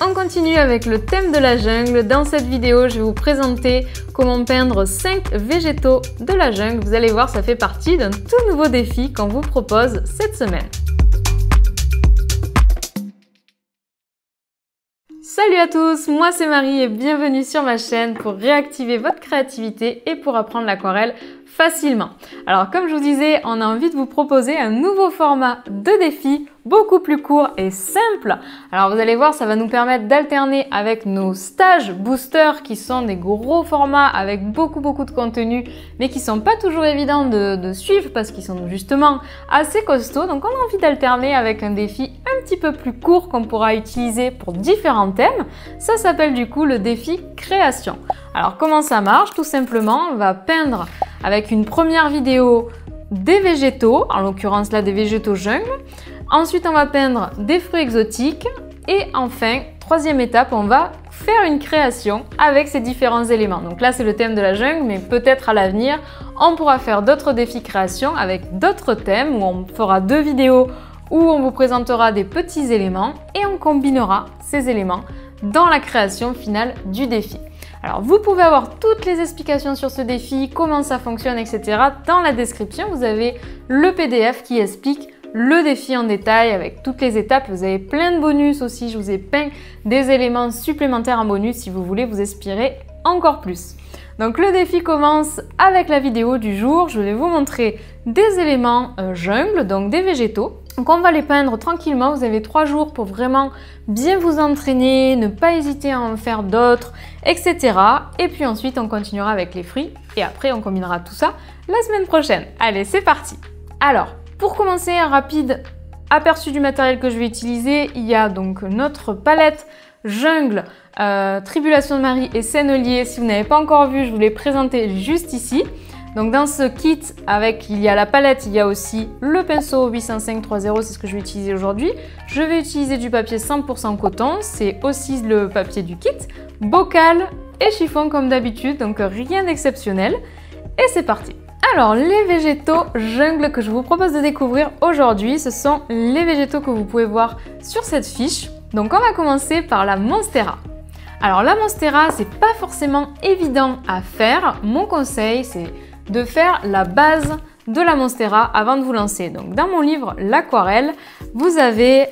On continue avec le thème de la jungle. Dans cette vidéo, je vais vous présenter comment peindre 5 végétaux de la jungle. Vous allez voir, ça fait partie d'un tout nouveau défi qu'on vous propose cette semaine. Salut à tous, moi c'est Marie et bienvenue sur ma chaîne pour réactiver votre créativité et pour apprendre l'aquarelle facilement. Alors comme je vous disais, on a envie de vous proposer un nouveau format de défi beaucoup plus court et simple. Alors vous allez voir, ça va nous permettre d'alterner avec nos stages boosters qui sont des gros formats avec beaucoup de contenu mais qui sont pas toujours évidents de suivre parce qu'ils sont justement assez costauds. Donc on a envie d'alterner avec un défi un petit peu plus court qu'on pourra utiliser pour différents thèmes. Ça s'appelle du coup le défi création. Alors comment ça marche? Tout simplement, on va peindre avec une première vidéo des végétaux, en l'occurrence là des végétaux jungle. Ensuite, on va peindre des fruits exotiques. Et enfin, troisième étape, on va faire une création avec ces différents éléments. Donc là, c'est le thème de la jungle, mais peut-être à l'avenir, on pourra faire d'autres défis création avec d'autres thèmes où on fera 2 vidéos où on vous présentera des petits éléments et on combinera ces éléments dans la création finale du défi. Alors vous pouvez avoir toutes les explications sur ce défi, comment ça fonctionne, etc. Dans la description, vous avez le PDF qui explique le défi en détail avec toutes les étapes. Vous avez plein de bonus aussi, je vous ai peint des éléments supplémentaires en bonus si vous voulez vous inspirer encore plus. Donc le défi commence avec la vidéo du jour. Je vais vous montrer des éléments jungle, donc des végétaux. Donc on va les peindre tranquillement, vous avez 3 jours pour vraiment bien vous entraîner, ne pas hésiter à en faire d'autres, etc. Et puis ensuite on continuera avec les fruits et après on combinera tout ça la semaine prochaine. Allez, c'est parti! Alors, pour commencer, un rapide aperçu du matériel que je vais utiliser. Il y a donc notre palette jungle, Tribulation de Marie et Sennelier. Si vous n'avez pas encore vu, je vous l'ai présenté juste ici. Donc dans ce kit, il y a la palette, il y a aussi le pinceau 805-30, c'est ce que je vais utiliser aujourd'hui. Je vais utiliser du papier 100% coton, c'est aussi le papier du kit. Bocal et chiffon comme d'habitude, donc rien d'exceptionnel. Et c'est parti! Alors, les végétaux jungle que je vous propose de découvrir aujourd'hui, ce sont les végétaux que vous pouvez voir sur cette fiche. Donc, on va commencer par la Monstera. Alors, la Monstera, c'est pas forcément évident à faire. Mon conseil, c'est de faire la base de la Monstera avant de vous lancer. Donc, dans mon livre L'aquarelle, vous avez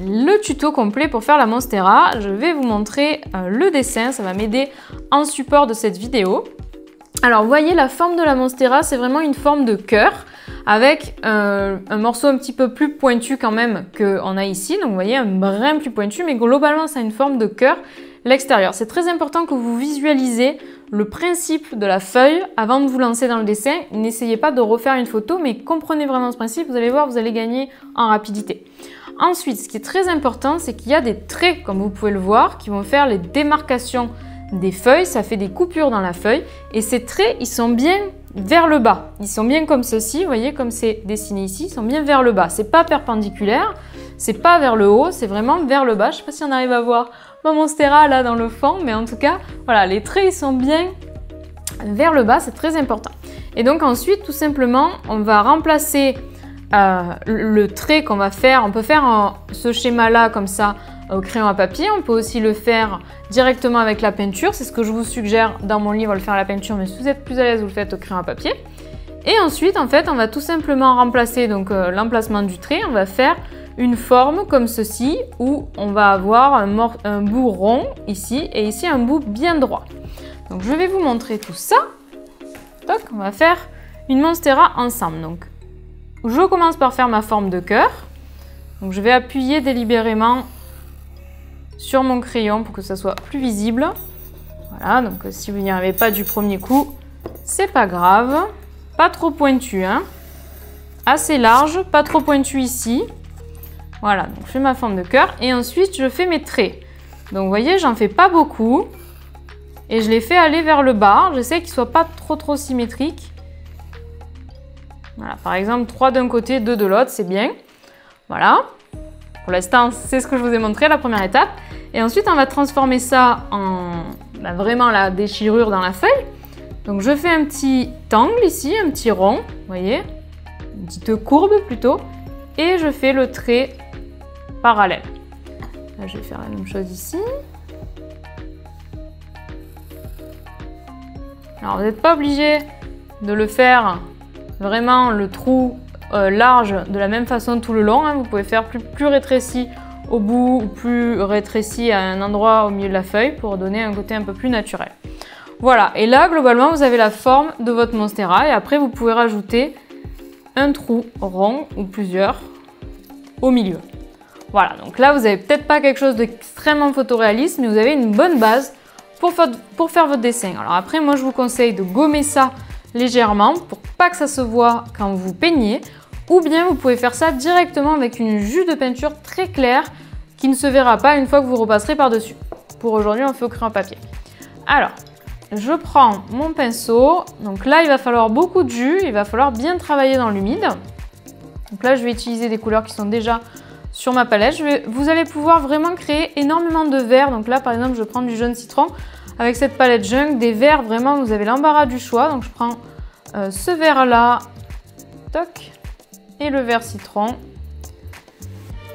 le tuto complet pour faire la Monstera. Je vais vous montrer le dessin, ça va m'aider en support de cette vidéo. Alors vous voyez la forme de la Monstera, c'est vraiment une forme de cœur avec un morceau un petit peu plus pointu quand même qu'on a ici. Donc vous voyez un brin plus pointu, mais globalement ça a une forme de cœur l'extérieur. C'est très important que vous visualisez le principe de la feuille avant de vous lancer dans le dessin. N'essayez pas de refaire une photo, mais comprenez vraiment ce principe, vous allez voir, vous allez gagner en rapidité. Ensuite, ce qui est très important, c'est qu'il y a des traits, comme vous pouvez le voir, qui vont faire les démarcations des feuilles, ça fait des coupures dans la feuille et ces traits, ils sont bien vers le bas. Ils sont bien comme ceci, vous voyez comme c'est dessiné ici, ils sont bien vers le bas. C'est pas perpendiculaire, c'est pas vers le haut, c'est vraiment vers le bas. Je sais pas si on arrive à voir ma Monstera là dans le fond, mais en tout cas, voilà, les traits ils sont bien vers le bas, c'est très important. Et donc ensuite, tout simplement, on va remplacer le trait qu'on va faire. On peut faire ce schéma là comme ça au crayon à papier, on peut aussi le faire directement avec la peinture, c'est ce que je vous suggère dans mon livre, le faire à la peinture, mais si vous êtes plus à l'aise, vous le faites au crayon à papier. Et ensuite, en fait, on va tout simplement remplacer l'emplacement du trait, on va faire une forme comme ceci, où on va avoir un bout rond ici, et ici un bout bien droit. Donc je vais vous montrer tout ça. Donc, on va faire une Monstera ensemble. Donc, je commence par faire ma forme de cœur. Donc je vais appuyer délibérément sur mon crayon pour que ça soit plus visible. Voilà, donc si vous n'y arrivez pas du premier coup, c'est pas grave. Pas trop pointu, hein. Assez large, pas trop pointu ici. Voilà, donc je fais ma forme de cœur et ensuite je fais mes traits. Donc vous voyez, j'en fais pas beaucoup et je les fais aller vers le bas. J'essaie qu'ils soient pas trop symétriques. Voilà, par exemple 3 d'un côté, 2 de l'autre, c'est bien. Voilà. Pour l'instant, c'est ce que je vous ai montré, la première étape. Et ensuite, on va transformer ça en vraiment la déchirure dans la feuille. Donc, je fais un petit angle ici, un petit rond, vous voyez, une petite courbe plutôt. Et je fais le trait parallèle. Là, je vais faire la même chose ici. Alors, vous n'êtes pas obligé de le faire vraiment le trou large de la même façon tout le long. Hein. Vous pouvez faire plus rétréci au bout ou plus rétréci à un endroit au milieu de la feuille pour donner un côté un peu plus naturel. Voilà, et là, globalement, vous avez la forme de votre monstera et après, vous pouvez rajouter un trou rond ou plusieurs au milieu. Voilà, donc là, vous n'avez peut-être pas quelque chose d'extrêmement photoréaliste, mais vous avez une bonne base pour faire votre dessin. Alors après, moi, je vous conseille de gommer ça légèrement pour pas que ça se voit quand vous peignez, ou bien vous pouvez faire ça directement avec une jus de peinture très claire qui ne se verra pas une fois que vous repasserez par-dessus. Pour aujourd'hui, on fait au crayon à papier. Alors, je prends mon pinceau. Donc là, il va falloir beaucoup de jus. Il va falloir bien travailler dans l'humide. Donc là, je vais utiliser des couleurs qui sont déjà sur ma palette. Vous allez pouvoir vraiment créer énormément de verts. Donc là, par exemple, je prends du jaune citron. Avec cette palette Jung, des verts, vraiment, vous avez l'embarras du choix. Donc je prends ce vert-là. Toc. Et le vert citron.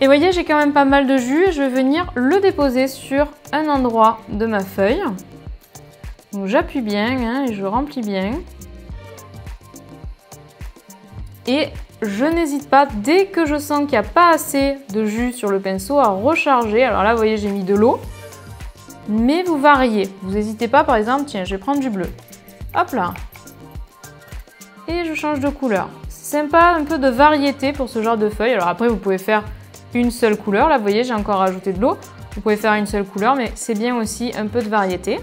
Et vous voyez, j'ai quand même pas mal de jus. Je vais venir le déposer sur un endroit de ma feuille. Donc j'appuie bien hein, et je remplis bien. Et je n'hésite pas, dès que je sens qu'il n'y a pas assez de jus sur le pinceau, à recharger. Alors là, vous voyez, j'ai mis de l'eau. Mais vous variez. Vous n'hésitez pas, par exemple, tiens, je vais prendre du bleu. Hop là. Et je change de couleur. C'est sympa, un peu de variété pour ce genre de feuille. Alors après, vous pouvez faire une seule couleur. Là, vous voyez, j'ai encore rajouté de l'eau. Vous pouvez faire une seule couleur, mais c'est bien aussi un peu de variété.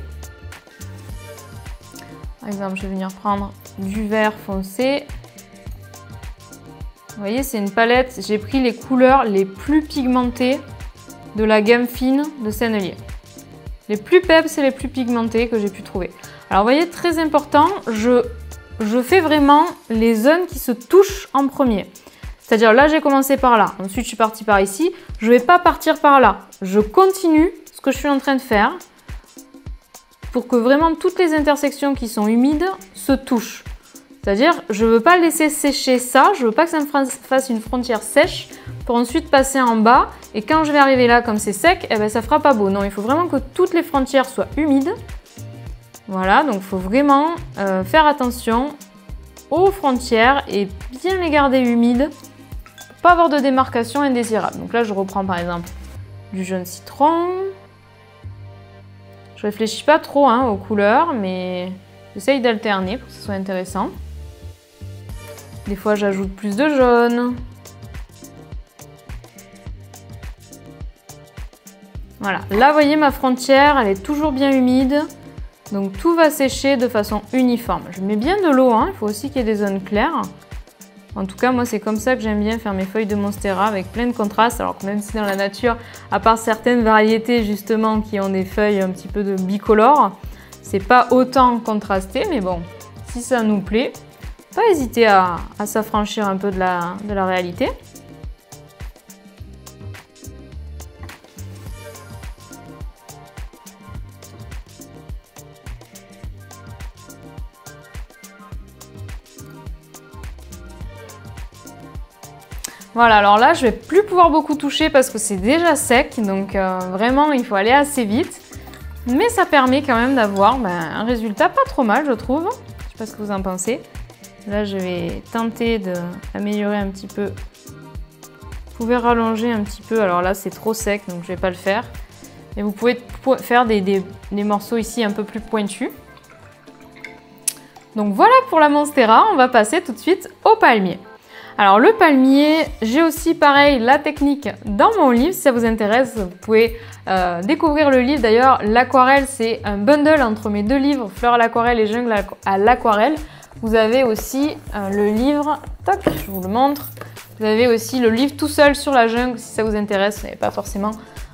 Par exemple, je vais venir prendre du vert foncé. Vous voyez, c'est une palette. J'ai pris les couleurs les plus pigmentées de la gamme fine de Sennelier. Les plus peps et les plus pigmentées que j'ai pu trouver. Alors, vous voyez, très important, je fais vraiment les zones qui se touchent en premier. C'est-à-dire, là, j'ai commencé par là. Ensuite, je suis partie par ici. Je ne vais pas partir par là. Je continue ce que je suis en train de faire pour que vraiment toutes les intersections qui sont humides se touchent. C'est-à-dire, je ne veux pas laisser sécher ça, je ne veux pas que ça me fasse une frontière sèche pour ensuite passer en bas. Et quand je vais arriver là, comme c'est sec, eh ben, ça ne fera pas beau. Non, il faut vraiment que toutes les frontières soient humides. Voilà, donc il faut vraiment faire attention aux frontières et bien les garder humides pour ne pas avoir de démarcation indésirable. Donc là, je reprends par exemple du jaune citron. Je réfléchis pas trop hein, aux couleurs, mais j'essaye d'alterner pour que ce soit intéressant. Des fois, j'ajoute plus de jaune. Voilà, là, vous voyez, ma frontière, elle est toujours bien humide. Donc, tout va sécher de façon uniforme. Je mets bien de l'eau, hein. Il faut aussi qu'il y ait des zones claires. En tout cas, moi, c'est comme ça que j'aime bien faire mes feuilles de monstera avec plein de contrastes. Alors que même si dans la nature, à part certaines variétés, justement, qui ont des feuilles un petit peu de bicolore, c'est pas autant contrasté. Mais bon, si ça nous plaît, pas hésiter à s'affranchir un peu de la réalité. Voilà, alors là, je vais plus pouvoir beaucoup toucher parce que c'est déjà sec, donc vraiment, il faut aller assez vite. Mais ça permet quand même d'avoir un résultat pas trop mal, je trouve. Je sais pas ce que vous en pensez. Là, je vais tenter d'améliorer un petit peu. Vous pouvez rallonger un petit peu. Alors là, c'est trop sec, donc je vais pas le faire. Mais vous pouvez faire des morceaux ici un peu plus pointus. Donc voilà pour la monstera. On va passer tout de suite au palmier. Alors le palmier, j'ai aussi pareil la technique dans mon livre. Si ça vous intéresse, vous pouvez découvrir le livre. D'ailleurs, l'aquarelle, c'est un bundle entre mes deux livres, Fleurs à l'aquarelle et Jungle à l'aquarelle. Vous avez aussi le livre, toc, je vous le montre. Vous avez aussi le livre tout seul sur la jungle. Si ça vous intéresse, vous n'avez pas forcément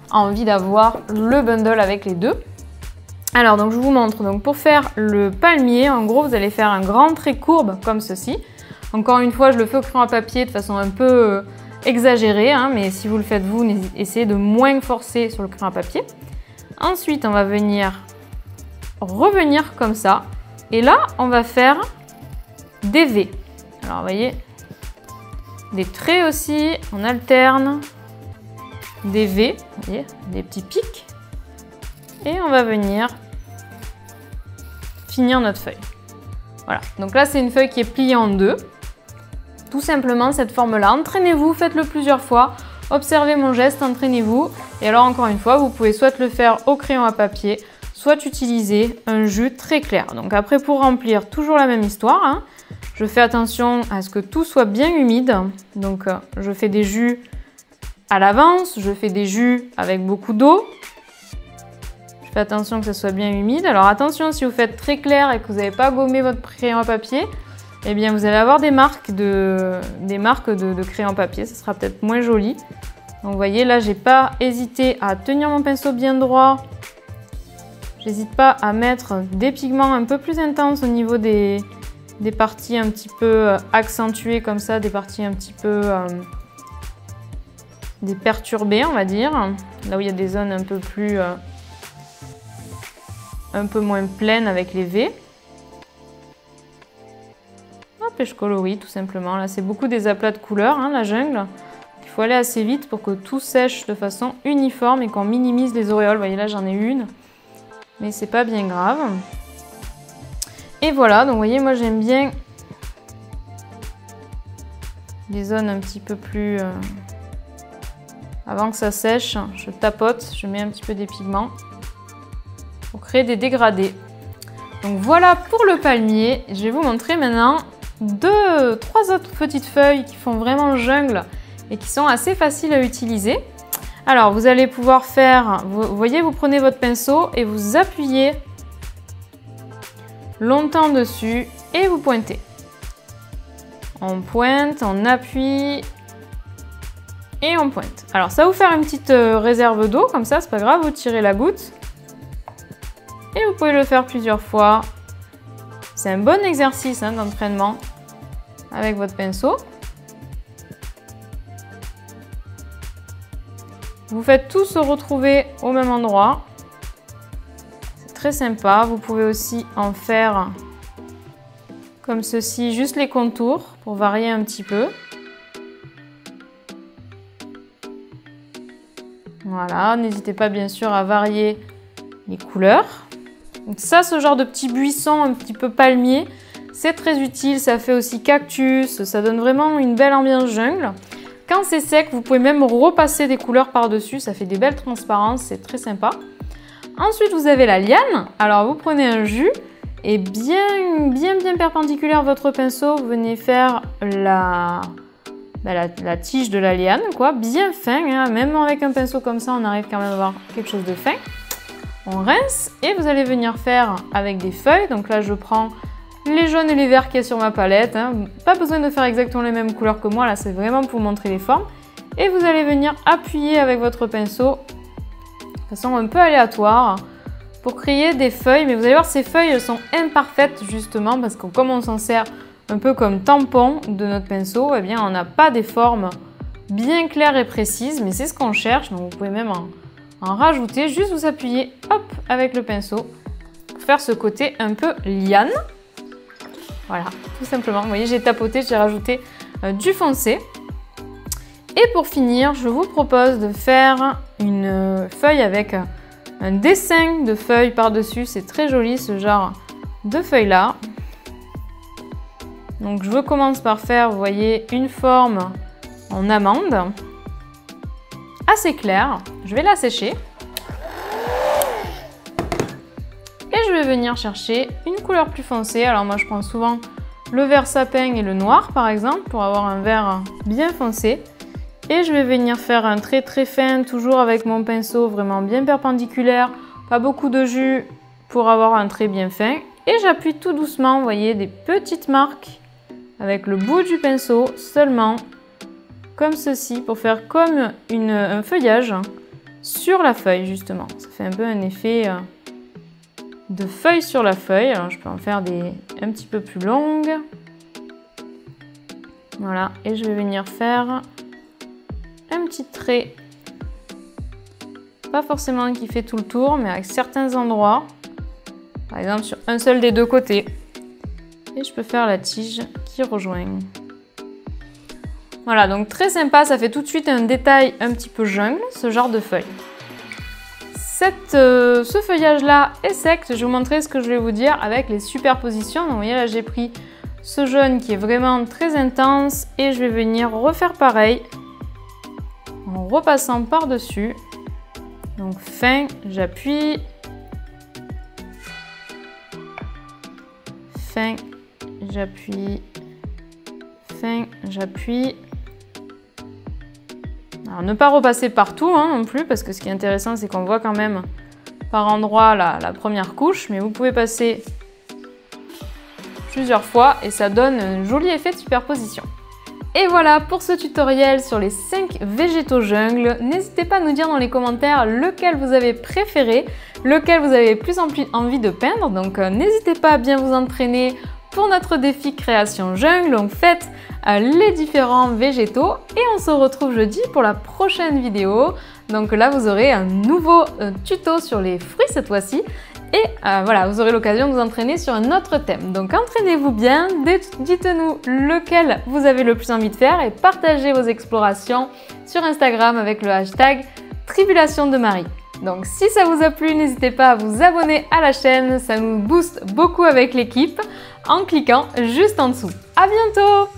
envie d'avoir le bundle avec les deux. Alors, donc je vous montre. Donc pour faire le palmier, en gros, vous allez faire un grand trait courbe comme ceci. Encore une fois, je le fais au crayon à papier de façon un peu exagérée, hein, mais si vous le faites vous, essayez de moins forcer sur le crayon à papier. Ensuite, on va venir revenir comme ça. Et là, on va faire des V. Alors, vous voyez, des traits aussi, on alterne. des V, vous voyez, des petits pics. Et on va venir finir notre feuille. Voilà, donc là c'est une feuille qui est pliée en deux. Tout simplement cette forme-là. Entraînez-vous, faites-le plusieurs fois. Observez mon geste, entraînez-vous. Et alors encore une fois, vous pouvez soit le faire au crayon à papier, soit utiliser un jus très clair. Donc après pour remplir, toujours la même histoire. Hein. Je fais attention à ce que tout soit bien humide. Donc je fais des jus à l'avance, je fais des jus avec beaucoup d'eau. Je fais attention que ça soit bien humide. Alors attention, si vous faites très clair et que vous n'avez pas gommé votre crayon à papier, eh bien vous allez avoir des marques de crayon papier, ce sera peut-être moins joli. Donc vous voyez là, j'ai pas hésité à tenir mon pinceau bien droit. J'hésite pas à mettre des pigments un peu plus intenses au niveau des parties un petit peu accentuées comme ça, des parties un petit peu des perturbées on va dire. Là où il y a des zones un peu plus un peu moins pleines avec les V. Et je colorie tout simplement. Là, c'est beaucoup des aplats de couleurs, hein, la jungle. Il faut aller assez vite pour que tout sèche de façon uniforme et qu'on minimise les auréoles. Vous voyez, là, j'en ai une, mais c'est pas bien grave. Et voilà, donc vous voyez, moi, j'aime bien les zones un petit peu plus... Avant que ça sèche, je tapote, je mets un petit peu des pigments pour créer des dégradés. Donc voilà pour le palmier. Je vais vous montrer maintenant trois autres petites feuilles qui font vraiment jungle et qui sont assez faciles à utiliser. Alors vous allez pouvoir faire, vous voyez, vous prenez votre pinceau et vous appuyez longtemps dessus et vous pointez. On pointe, on appuie et on pointe. Alors ça va vous faire une petite réserve d'eau comme ça, c'est pas grave, vous tirez la goutte et vous pouvez le faire plusieurs fois. C'est un bon exercice hein, d'entraînement avec votre pinceau. Vous faites tous se retrouver au même endroit. C'est très sympa. Vous pouvez aussi en faire comme ceci, juste les contours pour varier un petit peu. Voilà, n'hésitez pas bien sûr à varier les couleurs. Donc ça, ce genre de petit buisson un petit peu palmier, c'est très utile. Ça fait aussi cactus, ça donne vraiment une belle ambiance jungle. Quand c'est sec, vous pouvez même repasser des couleurs par-dessus, ça fait des belles transparences, c'est très sympa. Ensuite, vous avez la liane. Alors, vous prenez un jus et bien perpendiculaire votre pinceau, vous venez faire la tige de la liane, quoi, bien fin. Hein. Même avec un pinceau comme ça, on arrive quand même à avoir quelque chose de fin. On rince et vous allez venir faire avec des feuilles. Donc là, je prends les jaunes et les verts qu'il y a sur ma palette. Hein. Pas besoin de faire exactement les mêmes couleurs que moi. Là, c'est vraiment pour montrer les formes. Et vous allez venir appuyer avec votre pinceau de façon un peu aléatoire pour créer des feuilles. Mais vous allez voir, ces feuilles sont imparfaites justement parce que comme on s'en sert un peu comme tampon de notre pinceau, eh bien, on n'a pas des formes bien claires et précises. Mais c'est ce qu'on cherche. Donc vous pouvez même en rajouter, juste vous appuyez hop avec le pinceau pour faire ce côté un peu liane. Voilà, tout simplement. Vous voyez, j'ai tapoté, j'ai rajouté du foncé. Et pour finir, je vous propose de faire une feuille avec un dessin de feuilles par-dessus. C'est très joli ce genre de feuilles-là. Donc je commence par faire, vous voyez, une forme en amande. Assez claire. Je vais la sécher. Et je vais venir chercher une couleur plus foncée. Alors moi je prends souvent le vert sapin et le noir par exemple pour avoir un vert bien foncé. Et je vais venir faire un trait très fin, toujours avec mon pinceau vraiment bien perpendiculaire. Pas beaucoup de jus pour avoir un trait bien fin. Et j'appuie tout doucement, vous voyez, des petites marques avec le bout du pinceau seulement. Comme ceci, pour faire comme un feuillage sur la feuille, justement. Ça fait un peu un effet de feuille sur la feuille. Alors, je peux en faire un petit peu plus longues. Voilà, et je vais venir faire un petit trait. Pas forcément qui fait tout le tour, mais avec certains endroits. Par exemple, sur un seul des deux côtés. Et je peux faire la tige qui rejoint. Voilà, donc très sympa, ça fait tout de suite un détail un petit peu jungle, ce genre de feuille. Ce feuillage-là est sec, je vais vous montrer ce que je vais vous dire avec les superpositions. Donc, vous voyez là, j'ai pris ce jaune qui est vraiment très intense et je vais venir refaire pareil en repassant par-dessus. Donc fin, j'appuie. Fin, j'appuie. Fin, j'appuie. Alors ne pas repasser partout non plus, parce que ce qui est intéressant, c'est qu'on voit quand même par endroit la première couche, mais vous pouvez passer plusieurs fois et ça donne un joli effet de superposition. Et voilà pour ce tutoriel sur les 5 végétaux jungle. N'hésitez pas à nous dire dans les commentaires lequel vous avez préféré, lequel vous avez plus envie de peindre. Donc n'hésitez pas à bien vous entraîner pour notre défi création jungle. Donc faites les différents végétaux et on se retrouve jeudi pour la prochaine vidéo. Donc là vous aurez un nouveau tuto sur les fruits cette fois-ci. Et voilà, vous aurez l'occasion de vous entraîner sur un autre thème. Donc entraînez-vous bien, dites-nous lequel vous avez le plus envie de faire et partagez vos explorations sur Instagram avec le hashtag Tribulation de Marie. Donc si ça vous a plu, n'hésitez pas à vous abonner à la chaîne, ça nous booste beaucoup avec l'équipe en cliquant juste en dessous. À bientôt!